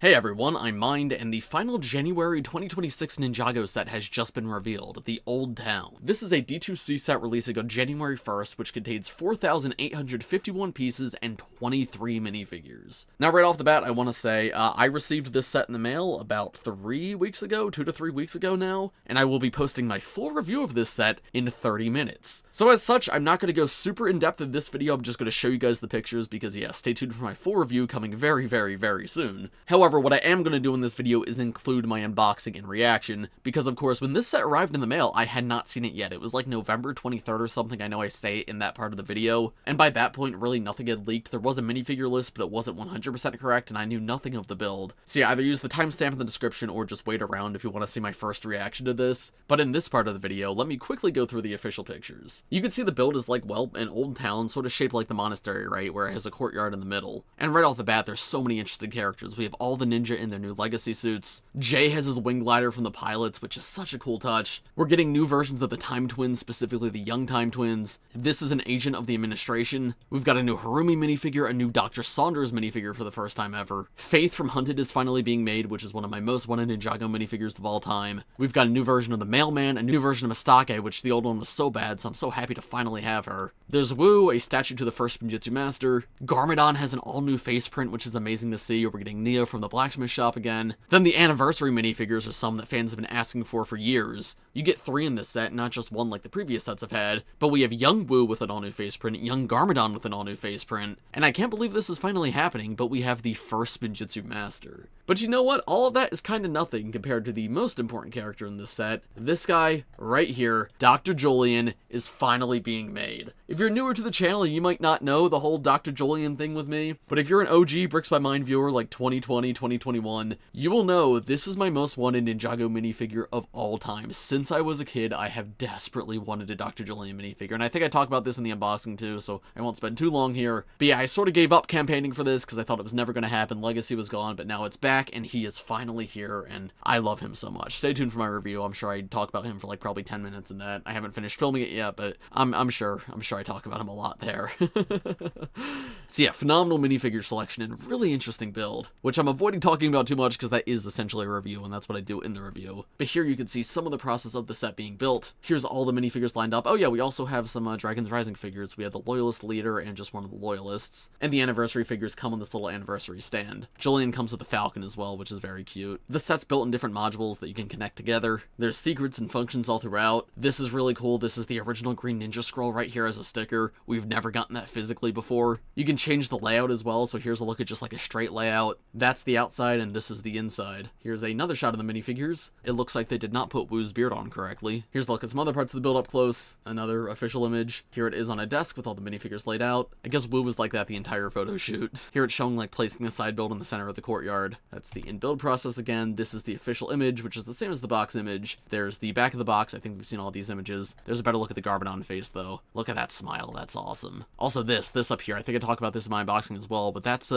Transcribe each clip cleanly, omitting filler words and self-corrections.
Hey everyone, I'm Mind, and the final January 2026 Ninjago set has just been revealed, the Old Town. This is a D2C set releasing on January 1st, which contains 4,851 pieces and 23 minifigures. Now right off the bat, I want to say, I received this set in the mail about 3 weeks ago, 2 to 3 weeks ago now, and I will be posting my full review of this set in 30 minutes. So as such, I'm not going to go super in-depth in this video, I'm just going to show you guys the pictures, because yeah, stay tuned for my full review coming very, very soon. However, what I am going to do in this video is include my unboxing and reaction, because of course when this set arrived in the mail, I had not seen it yet. It was like November 23rd or something, I know I say it in that part of the video, and by that point really nothing had leaked. There was a minifigure list, but it wasn't 100% correct, and I knew nothing of the build. So yeah, either use the timestamp in the description or just wait around if you want to see my first reaction to this. But in this part of the video, let me quickly go through the official pictures. You can see the build is like, well, an old town, sort of shaped like the monastery, right, where it has a courtyard in the middle. And right off the bat, there's so many interesting characters. We have all the ninja in their new legacy suits. Jay has his wing glider from the pilots, which is such a cool touch. We're getting new versions of the Time Twins, specifically the Young Time Twins. This is an agent of the administration. We've got a new Harumi minifigure, a new Dr. Saunders minifigure for the first time ever. Faith from Hunted is finally being made, which is one of my most wanted Ninjago minifigures of all time. We've got a new version of the Mailman, a new version of Mistake, which the old one was so bad, so I'm so happy to finally have her. There's Wu, a statue to the First Spinjitzu Master. Garmadon has an all-new face print, which is amazing to see. We're getting Neo from the blacksmith shop again. Then the anniversary minifigures are some that fans have been asking for years. You get 3 in this set, not just 1 like the previous sets have had, but we have Young Wu with an all-new face print, Young Garmadon with an all-new face print, and I can't believe this is finally happening, but we have the First Spinjitzu Master. But you know what? All of that is kind of nothing compared to the most important character in this set. This guy, right here, Dr. Julian, is finally being made. If you're newer to the channel, you might not know the whole Dr. Julian thing with me, but if you're an OG Bricks by Mind viewer like 2020, 2021, you will know this is my most wanted Ninjago minifigure of all time. Since I was a kid, I have desperately wanted a Dr. Julian minifigure, and I think I talked about this in the unboxing too, so I won't spend too long here. But yeah, I sort of gave up campaigning for this because I thought it was never going to happen. Legacy was gone, but now it's back, and he is finally here, and I love him so much. Stay tuned for my review. I'm sure I talk about him for like probably 10 minutes in that. I haven't finished filming it yet, but I'm sure I talk about him a lot there. So yeah, phenomenal minifigure selection and really interesting build, which I'm avoiding talking about too much because that is essentially a review, and that's what I do in the review. But here you can see some of the process of the set being built. Here's all the minifigures lined up. Oh yeah, we also have some Dragon's Rising figures. We have the Loyalist leader and just one of the Loyalists. And the anniversary figures come on this little anniversary stand. Julian comes with a falcon as well, which is very cute. The set's built in different modules that you can connect together. There's secrets and functions all throughout. This is really cool. This is the original Green Ninja scroll right here as a sticker. We've never gotten that physically before. You can change the layout as well, so here's a look at just like a straight layout. That's the outside and this is the inside. Here's another shot of the minifigures. It looks like they did not put Wu's beard on correctly. Here's a look at some other parts of the build up close. Another official image. Here it is on a desk with all the minifigures laid out. I guess Wu was like that the entire photo shoot. Here it's showing like placing the side build in the center of the courtyard. That's the in-build process again. This is the official image, which is the same as the box image. There's the back of the box. I think we've seen all these images. There's a better look at the Garmadon face though. Look at that smile. That's awesome. Also this up here. I think I talked about this in my unboxing as well, but that's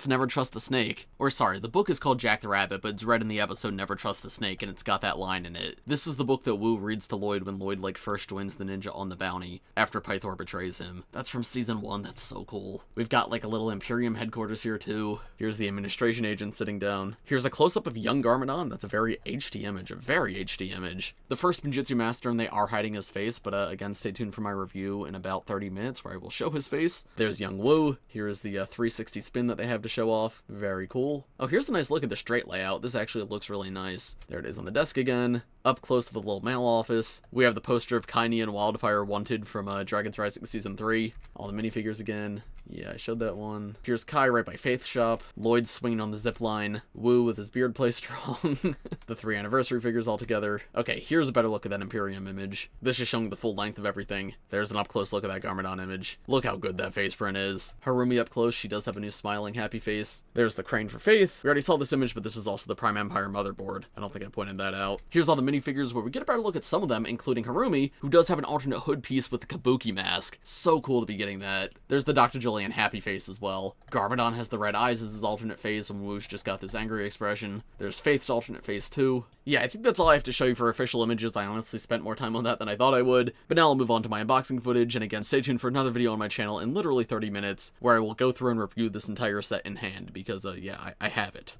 Never Trust a Snake. Or sorry, the book is called Jack the Rabbit, but it's read in the episode Never Trust a Snake, and it's got that line in it. This is the book that Wu reads to Lloyd when Lloyd like first joins the ninja on the bounty after Pythor betrays him. That's from season 1. That's so cool. We've got like a little Imperium headquarters here too. Here's the administration agent sitting down. Here's a close-up of young Garmadon. That's a very HD image, The First Spinjitzu Master, and they are hiding his face, but again, stay tuned for my review in about 30 minutes where I will show his face. There's young Wu. Here is the 360 spin that they have to show off. Very cool. Oh, here's a nice look at the straight layout. This actually looks really nice. There it is on the desk again. Up close to the little mail office. We have the poster of Kaini and Wildfire Wanted from Dragon's Rising Season 3. All the minifigures again. Yeah, I showed that one. Here's Kai right by Faith's shop. Lloyd swinging on the zip line. Wu with his beard placed strong. The 3 anniversary figures all together. Okay, here's a better look at that Imperium image. This is showing the full length of everything. There's an up close look at that Garmadon image. Look how good that face print is. Harumi up close. She does have a new smiling happy face. There's the crane for Faith. We already saw this image, but this is also the Prime Empire motherboard. I don't think I pointed that out. Here's all the minifigures where we get a better look at some of them, including Harumi, who does have an alternate hood piece with the Kabuki mask. So cool to be getting that. There's the Dr. Julian happy face as well. Garmadon has the red eyes as his alternate face, and Wu's just got this angry expression. There's Faith's alternate face too. Yeah, I think that's all I have to show you for official images. I honestly spent more time on that than I thought I would, but now I'll move on to my unboxing footage, and again, stay tuned for another video on my channel in literally 30 minutes, where I will go through and review this entire set in hand, because, yeah, I have it.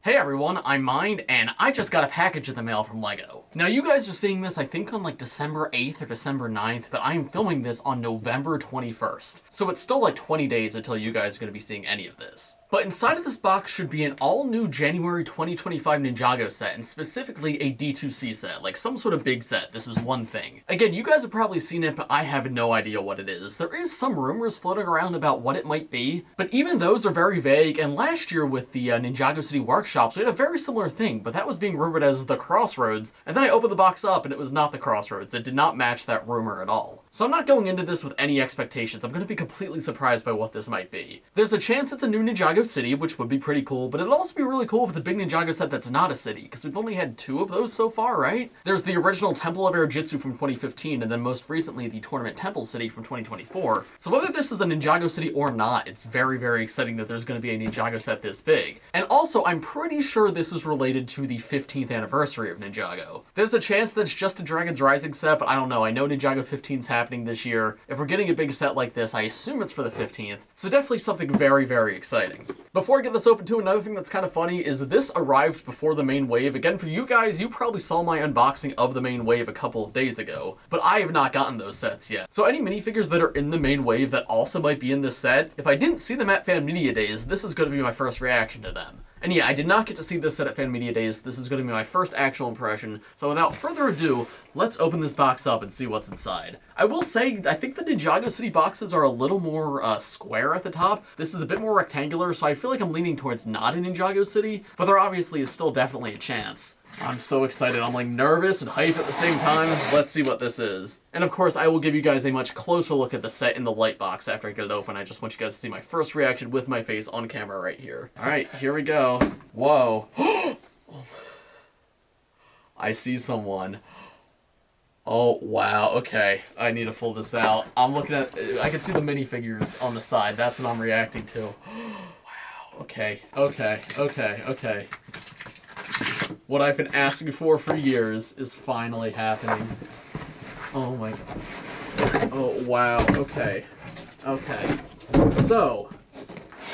Hey everyone, I'm Mind, and I just got a package in the mail from LEGO. Now you guys are seeing this I think on like December 8th or December 9th, but I am filming this on November 21st. So it's still like 20 days until you guys are going to be seeing any of this. But inside of this box should be an all-new January 2025 Ninjago set, and specifically a D2C set, like some sort of big set. This is one thing. Again, you guys have probably seen it, but I have no idea what it is. There is some rumors floating around about what it might be, but even those are very vague, and last year with the Ninjago City Workshops, we had a very similar thing, but that was being rumored as the Crossroads, and then I opened the box up and it was not the Crossroads. It did not match that rumor at all. So I'm not going into this with any expectations. I'm going to be completely surprised by what this might be. There's a chance it's a new Ninjago City, which would be pretty cool, but it'd also be really cool if it's a big Ninjago set that's not a city, because we've only had 2 of those so far, right? There's the original Temple of Air-Jitsu from 2015, and then most recently the Tournament Temple City from 2024. So whether this is a Ninjago City or not, it's very, very exciting that there's going to be a Ninjago set this big. And also, I'm pretty sure this is related to the 15th anniversary of Ninjago. There's a chance that it's just a Dragon's Rising set, but I don't know. I know Ninjago 15's happening this year. If we're getting a big set like this, I assume it's for the 15th. So definitely something very, very exciting. Before I get this open too, another thing that's kind of funny is this arrived before the main wave. Again, for you guys, you probably saw my unboxing of the main wave a couple of days ago, but I have not gotten those sets yet. So any minifigures that are in the main wave that also might be in this set, if I didn't see them at Fan Media Days, this is going to be my first reaction to them. And yeah, I did not get to see this set at Fan Media Days. This is going to be my first actual impression. So without further ado, let's open this box up and see what's inside. I will say, I think the Ninjago City boxes are a little more square at the top. This is a bit more rectangular, so I feel like I'm leaning towards not a Ninjago City, but there obviously is still definitely a chance. I'm so excited. I'm like nervous and hyped at the same time. Let's see what this is. And of course, I will give you guys a much closer look at the set in the light box after I get it open. I just want you guys to see my first reaction with my face on camera right here. All right, here we go. Whoa. I see someone. Oh, wow. Okay. I need to pull this out. I'm looking at... I can see the minifigures on the side. That's what I'm reacting to. Wow. Okay. Okay. Okay. Okay. What I've been asking for years is finally happening. Oh, my God. Oh, wow. Okay. Okay. So...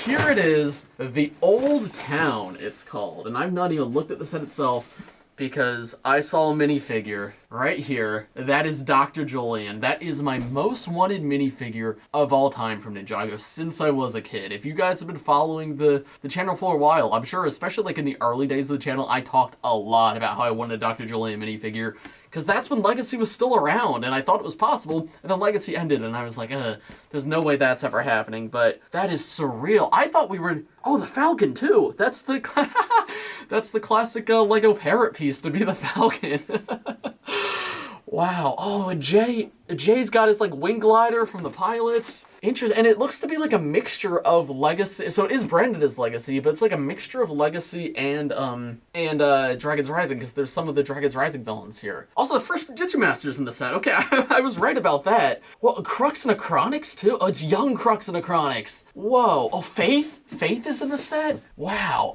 here it is, the Old Town, it's called. And I've not even looked at the set itself because I saw a minifigure right here. That is Dr. Julian. That is my most wanted minifigure of all time from Ninjago since I was a kid. If you guys have been following the channel for a while, I'm sure, especially like in the early days of the channel, I talked a lot about how I wanted a Dr. Julian minifigure. Because that's when Legacy was still around, and I thought it was possible, and then Legacy ended, and I was like, there's no way that's ever happening, but that is surreal. I thought we were... oh, the Falcon, too! That's the... that's the classic Lego parrot piece to be the Falcon. Wow. Oh, and Jay's got his, like, wing glider from the pilots. Interesting. And it looks to be, like, a mixture of Legacy. So it is branded as Legacy, but it's, like, a mixture of Legacy and Dragon's Rising, because there's some of the Dragon's Rising villains here. Also, the First Spinjitzu Master's in the set. Okay, I was right about that. Well, Crux and Acronics, too? Oh, it's young Crux and Acronics. Whoa. Oh, Faith? Faith is in the set? Wow.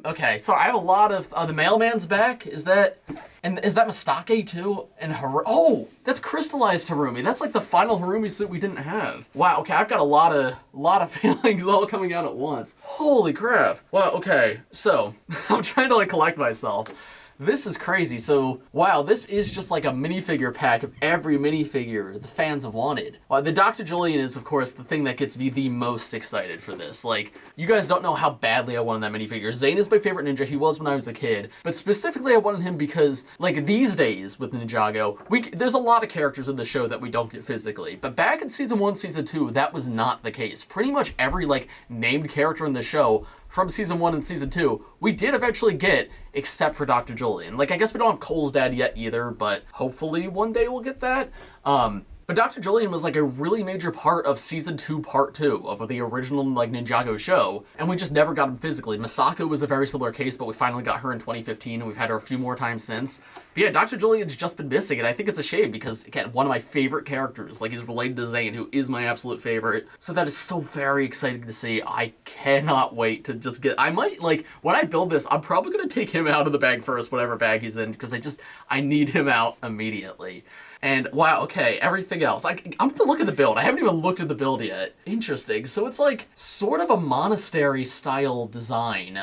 Okay, so I have a lot of... the Mailman's back. Is that Mistake, too? And oh, that's crystallized Harumi. That's like the final Harumi suit we didn't have. Wow, okay, I've got a lot of feelings all coming out at once. Holy crap. Wow, okay, so I'm trying to like collect myself. This is crazy. So, wow, this is just like a minifigure pack of every minifigure the fans have wanted. The Dr. Julian is, of course, the thing that gets me the most excited for this. Like, you guys don't know how badly I wanted that minifigure. Zane is my favorite ninja. He was when I was a kid. But specifically, I wanted him because, like, these days with Ninjago, there's a lot of characters in the show that we don't get physically. But back in Season 1, Season 2, that was not the case. Pretty much every, like, named character in the show from Season 1 and Season 2, we did eventually get, except for Dr. Julian. Like, I guess we don't have Cole's dad yet either, but hopefully one day we'll get that. But Dr. Julian was like a really major part of Season 2, Part 2 of the original like Ninjago show, and we just never got him physically. Masako was a very similar case, but we finally got her in 2015, and we've had her a few more times since. But yeah, Dr. Julian's just been missing, and I think it's a shame because, again, one of my favorite characters. Like, he's related to Zane, who is my absolute favorite. So that is so very exciting to see. I cannot wait to just get... I might, like, when I build this, I'm probably going to take him out of the bag first, whatever bag he's in, because I need him out immediately. And wow, okay, everything else. I'm gonna look at the build. I haven't even looked at the build yet. Interesting. So it's like sort of a monastery style design.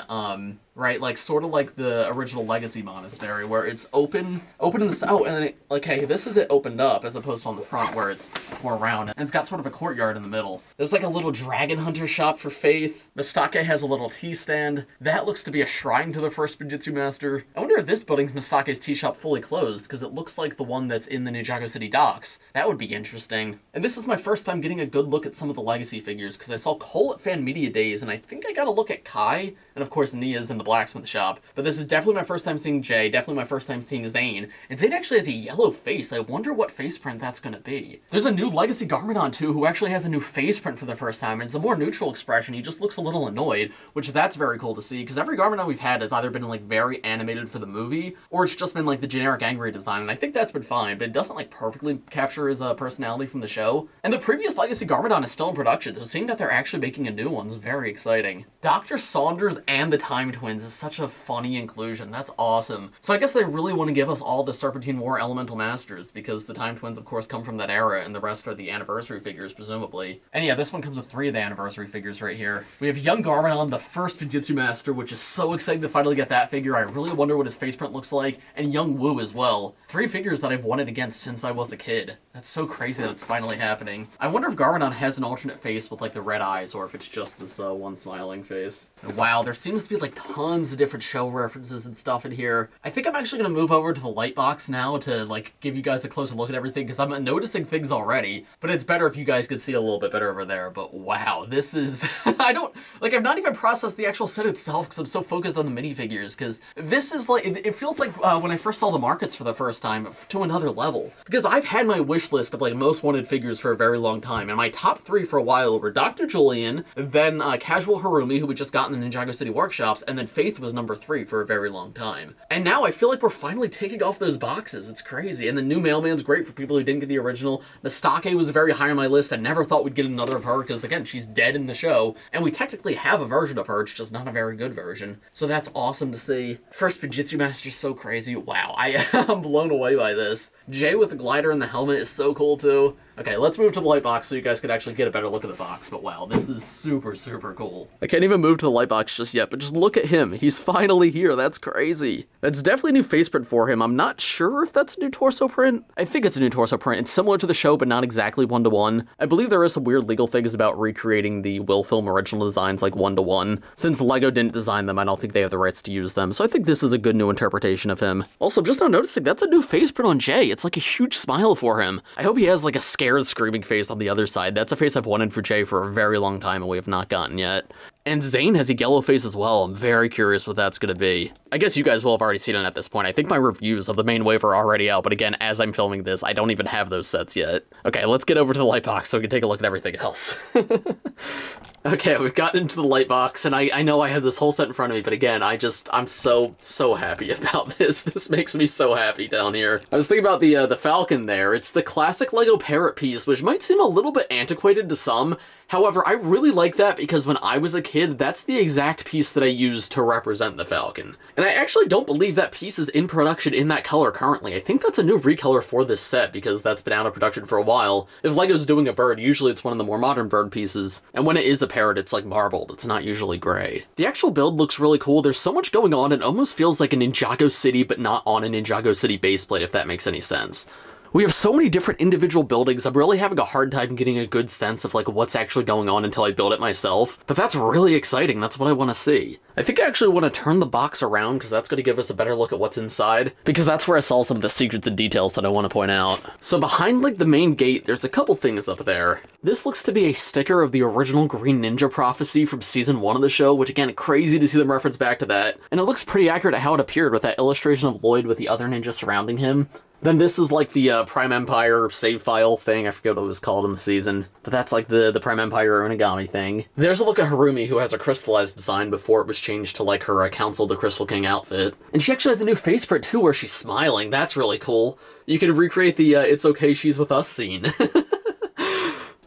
right? Like, sort of like the original Legacy Monastery, where it's open in the... Oh, and then it, like, hey, this is it opened up, as opposed to on the front, where it's more round. And it's got sort of a courtyard in the middle. There's, like, a little dragon hunter shop for Faith. Mistake has a little tea stand. That looks to be a shrine to the First Spinjitzu Master. I wonder if this building's Mistake's tea shop fully closed, because it looks like the one that's in the Ninjago City docks. That would be interesting. And this is my first time getting a good look at some of the Legacy figures, because I saw Cole at Fan Media Days, and I think I got a look at Kai, and of course Nia's in the blacksmith shop. But this is definitely my first time seeing Jay, definitely my first time seeing Zane. And Zane actually has a yellow face. I wonder what face print that's gonna be. There's a new Legacy Garmadon too, who actually has a new face print for the first time, and it's a more neutral expression. He just looks a little annoyed, which that's very cool to see, because every Garmadon we've had has either been like very animated for the movie, or it's just been like the generic angry design, and I think that's been fine, but it doesn't like perfectly capture his personality from the show. And the previous Legacy Garmadon is still in production, so seeing that they're actually making a new one is very exciting. Dr. Saunders and the Time Twins is such a funny inclusion. That's awesome. So I guess they really want to give us all the Serpentine War Elemental Masters, because the Time Twins of course come from that era, and the rest are the anniversary figures presumably. And yeah, this one comes with 3 of the anniversary figures right here. We have Young Garmadon, the First Spinjitzu Master, which is so exciting to finally get that figure. I really wonder what his face print looks like, and Young Woo as well. 3 figures that I've wanted against since I was a kid. That's so crazy that it's finally happening. I wonder if Garmadon has an alternate face with like the red eyes, or if it's just this one smiling face. And wow, there seems to be like tons of different show references and stuff in here. I think I'm actually gonna move over to the light box now to like give you guys a closer look at everything, because I'm noticing things already, but it's better if you guys could see a little bit better over there. But wow, this is... I've not even processed the actual set itself, because I'm so focused on the minifigures, because this is like, it feels like when I first saw the markets for the first time, to another level. Because I've had my wish list of like most wanted figures for a very long time, and my top 3 for a while were Dr. Julian, then Casual Harumi, who we just got in the Ninjago City workshops, and then Faith was number 3 for a very long time. And now I feel like we're finally taking off those boxes. It's crazy. And the new Mailman's great for people who didn't get the original. Mistake was very high on my list. I never thought we'd get another of her, because again, she's dead in the show, and we technically have a version of her, it's just not a very good version. So that's awesome to see. First Spinjitzu Master is so crazy. Wow, I'm blown away by this. Jay with the glider and the helmet is so cool too. Okay, let's move to the light box so you guys can actually get a better look at the box, but wow, this is super, super cool. I can't even move to the light box just yet, but just look at him. He's finally here. That's crazy. That's definitely a new face print for him. I'm not sure if that's a new torso print. I think it's a new torso print. It's similar to the show, but not exactly one-to-one. I believe there is some weird legal things about recreating the Will Film original designs like one-to-one. Since LEGO didn't design them, I don't think they have the rights to use them, so I think this is a good new interpretation of him. Also, just now noticing, that's a new face print on Jay. It's like a huge smile for him. I hope he has like a scared, screaming face on the other side. That's a face I've wanted for Jay for a very long time, and we have not gotten yet. And Zane has a yellow face as well. I'm very curious what that's gonna be. I guess you guys will have already seen it at this point. I think my reviews of the main wave are already out, but again, as I'm filming this, I don't even have those sets yet. Okay, let's get over to the light box so we can take a look at everything else. Okay, we've gotten into the light box, and I know I have this whole set in front of me, but again, I'm so happy about this. This makes me so happy down here. I was thinking about the Falcon there. It's the classic LEGO parrot piece, which might seem a little bit antiquated to some. However, I really like that because when I was a kid, that's the exact piece that I used to represent the Falcon. And I actually don't believe that piece is in production in that color currently. I think that's a new recolor for this set because that's been out of production for a while. If LEGO's doing a bird, usually it's one of the more modern bird pieces. And when it is a parrot, it's like marbled. It's not usually gray. The actual build looks really cool. There's so much going on. It almost feels like a Ninjago City, but not on a Ninjago City baseplate, if that makes any sense. We have so many different individual buildings, I'm really having a hard time getting a good sense of like what's actually going on until I build it myself, but that's really exciting, that's what I want to see. I think I actually want to turn the box around because that's going to give us a better look at what's inside, because that's where I saw some of the secrets and details that I want to point out. So behind like the main gate, there's a couple things up there. This looks to be a sticker of the original Green Ninja prophecy from season 1 of the show, which again, crazy to see them reference back to that, and it looks pretty accurate at how it appeared with that illustration of Lloyd with the other ninja surrounding him. Then this is like the Prime Empire save file thing. I forget what it was called in the season, but that's like the Prime Empire Onigami thing. There's a look at Harumi, who has a crystallized design before it was changed to like her Council of the Crystal King outfit. And she actually has a new face print too, where she's smiling. That's really cool. You can recreate the It's Okay She's With Us scene.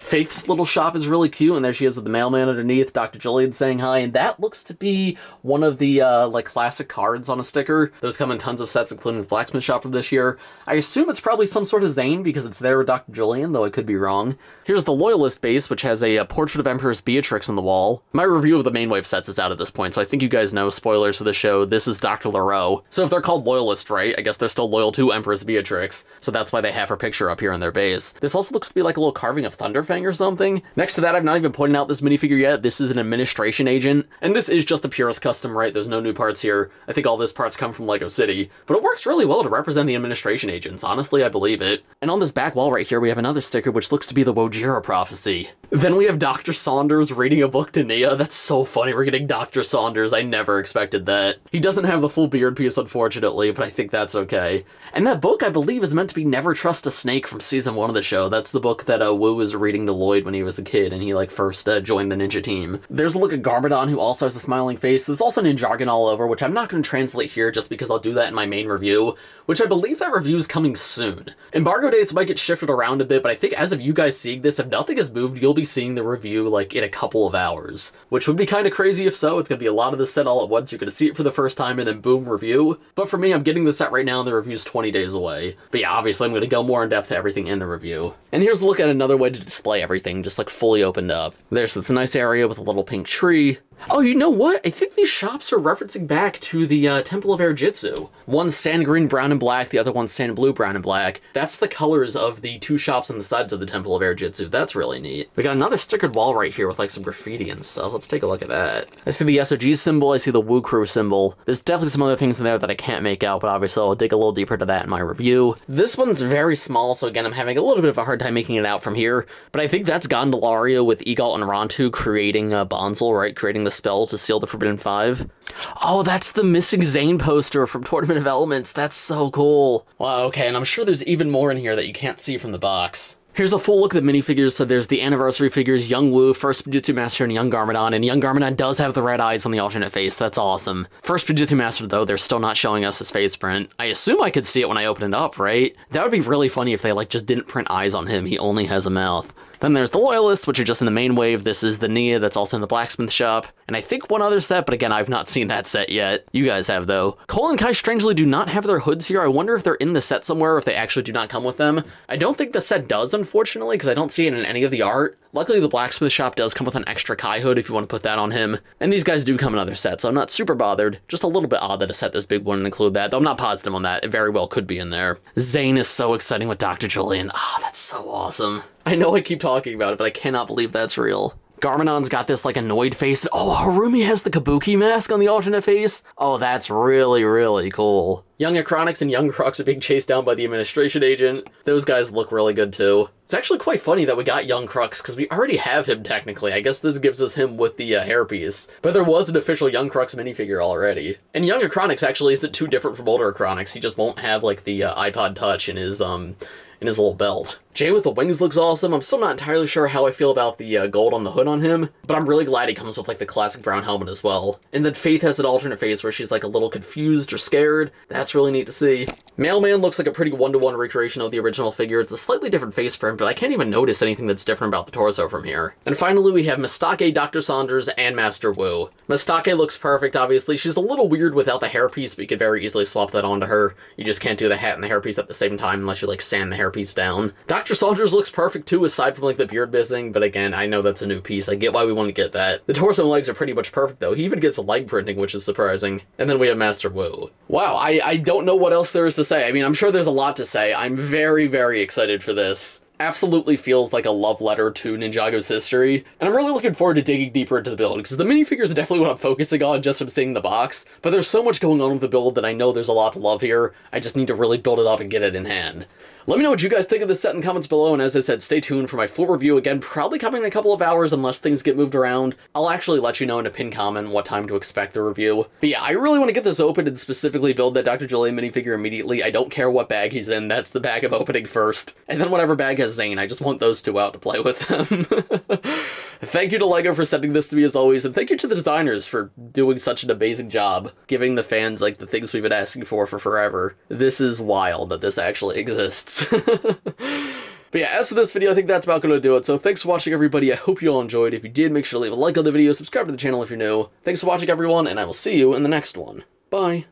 Faith's little shop is really cute, and there she is with the mailman underneath, Dr. Julian saying hi, and that looks to be one of the, like, classic cards on a sticker. Those come in tons of sets, including the blacksmith shop from this year. I assume it's probably some sort of Zane, because it's there with Dr. Julian, though I could be wrong. Here's the Loyalist base, which has a portrait of Empress Beatrix on the wall. My review of the main wave sets is out at this point, so I think you guys know, spoilers for the show, this is Dr. Leroux. So if they're called Loyalist, right, I guess they're still loyal to Empress Beatrix, so that's why they have her picture up here in their base. This also looks to be like a little carving of Thunderfang or something. Next to that, I've not even pointed out this minifigure yet. This is an administration agent, and this is just a purist custom, right? There's no new parts here. I think all those parts come from LEGO City, but it works really well to represent the administration agents. Honestly, I believe it. And on this back wall right here, we have another sticker, which looks to be the Wojira prophecy. Then we have Dr. Saunders reading a book to Nia. That's so funny. We're getting Dr. Saunders. I never expected that. He doesn't have the full beard piece, unfortunately, but I think that's okay. And that book, I believe, is meant to be Never Trust a Snake from season 1 of the show. That's the book that Wu was reading to Lloyd when he was a kid and he, like, first joined the ninja team. There's a look at Garmadon, who also has a smiling face. There's also Ninjago all over, which I'm not going to translate here just because I'll do that in my main review, which I believe that review is coming soon. Embargo dates might get shifted around a bit, but I think as of you guys seeing this, if nothing has moved, you'll be seeing the review, like, in a couple of hours, which would be kind of crazy if so. It's going to be a lot of this set all at once. You're going to see it for the first time and then boom, review. But for me, I'm getting the set right now and the review's 20 days away. But yeah, obviously I'm going to go more in depth to everything in the review. And here's a look at another way to display everything, just like fully opened up. There's this nice area with a little pink tree. Oh, you know what? I think these shops are referencing back to the Temple of Air Jitsu. One's sand green, brown, and black. The other one's sand blue, brown, and black. That's the colors of the two shops on the sides of the Temple of Air Jitsu. That's really neat. We got another stickered wall right here with like some graffiti and stuff. Let's take a look at that. I see the SOG symbol. I see the Woo Crew symbol. There's definitely some other things in there that I can't make out, but obviously I'll dig a little deeper to that in my review. This one's very small, so again, I'm having a little bit of a hard time making it out from here, but I think that's Gondolaria with Egal and Rontu creating Bonsal, right? Creating the spell to seal the Forbidden Five. Oh, that's the missing Zane poster from Tournament of Elements. That's so cool. Wow, okay, and I'm sure there's even more in here that you can't see from the box. Here's a full look at the minifigures. So there's the anniversary figures, Young Woo, First Spinjitzu Master, and Young Garmadon. And Young Garmadon does have the red eyes on the alternate face. That's awesome. First Spinjitzu Master, though, they're still not showing us his face print. I assume I could see it when I open it up, right? That would be really funny if they, like, just didn't print eyes on him. He only has a mouth. Then there's the Loyalists, which are just in the main wave. This is the Nia that's also in the blacksmith shop. And I think one other set, but again, I've not seen that set yet. You guys have, though. Cole and Kai strangely do not have their hoods here. I wonder if they're in the set somewhere or if they actually do not come with them. I don't think the set does, unfortunately, because I don't see it in any of the art. Luckily, the blacksmith shop does come with an extra Kai hood if you want to put that on him. And these guys do come in other sets, so I'm not super bothered. Just a little bit odd that a set this big wouldn't include that, though I'm not positive on that. It very well could be in there. Zane is so exciting with Dr. Julian. Ah, that's so awesome. I know I keep talking about it, but I cannot believe that's real. Garmadon's got this, like, annoyed face. Oh, Harumi has the Kabuki mask on the alternate face. Oh, that's really, really cool. Young Acronics and Young Crux are being chased down by the administration agent. Those guys look really good, too. It's actually quite funny that we got Young Crux, because we already have him, technically. I guess this gives us him with the hairpiece. But there was an official Young Crux minifigure already. And Young Acronics actually isn't too different from older Acronics. He just won't have, like, the iPod Touch in his little belt. Jay with the wings looks awesome. I'm still not entirely sure how I feel about the gold on the hood on him, but I'm really glad he comes with, like, the classic brown helmet as well. And then Faith has an alternate face where she's, like, a little confused or scared. That's really neat to see. Mailman looks like a pretty one-to-one recreation of the original figure. It's a slightly different face print, but I can't even notice anything that's different about the torso from here. And finally, we have Mistake, Dr. Saunders, and Master Wu. Mistake looks perfect, obviously. She's a little weird without the hairpiece, but you could very easily swap that onto her. You just can't do the hat and the hairpiece at the same time unless you, like, sand the hairpiece down. Dr. Saunders looks perfect too, aside from, like, the beard missing, but again, I know that's a new piece. I get why we want to get that. The torso and legs are pretty much perfect, though. He even gets a leg printing, which is surprising. And then we have Master Wu. Wow, I don't know what else there is to say. I mean, I'm sure there's a lot to say. I'm very, very excited for this. Absolutely feels like a love letter to Ninjago's history, and I'm really looking forward to digging deeper into the build, because the minifigures are definitely what I'm focusing on just from seeing the box, but there's so much going on with the build that I know there's a lot to love here. I just need to really build it up and get it in hand. Let me know what you guys think of this set in the comments below, and as I said, stay tuned for my full review. Again, probably coming in a couple of hours unless things get moved around. I'll actually let you know in a pinned comment what time to expect the review. But yeah, I really want to get this open and specifically build that Dr. Julian minifigure immediately. I don't care what bag he's in, that's the bag I'm opening first. And then whatever bag has Zane, I just want those two out to play with them. Thank you to LEGO for sending this to me as always, and thank you to the designers for doing such an amazing job, giving the fans, like, the things we've been asking for forever. This is wild that this actually exists. But But yeah, as for this video, I think that's about going to do it. So thanks for watching, everybody. I hope you all enjoyed. If you did, make sure to leave a like on the video, subscribe to the channel if you're new. Thanks for watching, everyone, and I will see you in the next one. Bye.